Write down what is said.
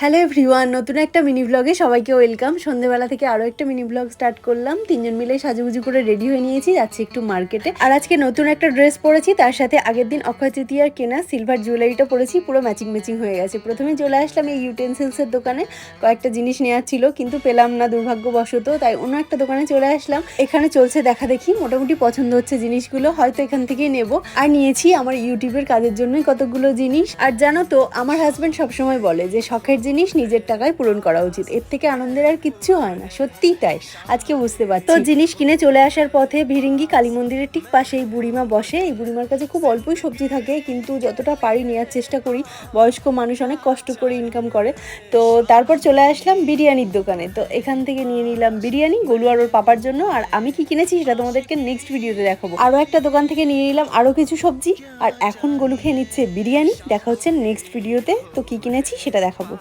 Hello everyone, নতুন একটা mini ব্লগে সবাইকে ওয়েলকাম। সন্ধ্যেবেলা থেকে আরও একটা মিনি ব্লগ স্টার্ট করলাম। তিনজন মিলে সাজুগুজু করে রেডি হয়ে নিয়েছি, যাচ্ছি একটু মার্কেটে। আর আজকে নতুন একটা ড্রেস পরেছি, তার সাথে আগের দিন অক্ষয় তৃতীয়ার কেনা সিলভার জুয়েলারিটা পরেছি, পুরো ম্যাচিং ম্যাচিং হয়ে গেছে। প্রথমে চলে আসলাম এই ইউটেন্সিলসের দোকানে, কয়েকটা জিনিস নেওয়ার ছিল কিন্তু পেলাম না দুর্ভাগ্যবশত, তাই অন্য একটা দোকানে চলে আসলাম। এখানে চলছে দেখা দেখি, মোটামুটি পছন্দ হচ্ছে জিনিসগুলো, হয়তো এখান থেকেই নেব। আর নিয়েছি আমার ইউটিউবের কাজের জন্যই কতগুলো জিনিস। আর জানো তো, আমার হাজব্যান্ড সবসময় বলে যে শখের জিনিস নিজের টাকায় পূরণ করা উচিত, এর থেকে আনন্দের আর কিচ্ছু হয় না। সত্যিই তাই, আজকে বুঝতে পারছি। তো জিনিস কিনে চলে আসার পথে ভিরিঙ্গি কালী মন্দিরের ঠিক পাশে এই বুড়িমা বসে। এই বুড়িমার কাছে খুব অল্পই সবজি থাকে, কিন্তু যতটা পারি নেওয়ার চেষ্টা করি। বয়স্ক মানুষ, অনেক কষ্ট করে ইনকাম করে। তো তারপর চলে আসলাম বিরিয়ানির দোকানে। তো এখান থেকে নিয়ে নিলাম বিরিয়ানি গোলু আর ওর পাপার জন্য। আর আমি কি কিনেছি সেটা তোমাদেরকে নেক্সট ভিডিওতে দেখাবো। আরও একটা দোকান থেকে নিয়ে নিলাম আরও কিছু সবজি। আর এখন গোলু খেয়ে নিচ্ছে বিরিয়ানি। দেখা হচ্ছে নেক্সট ভিডিওতে। তো কি কিনেছি সেটা দেখাবো।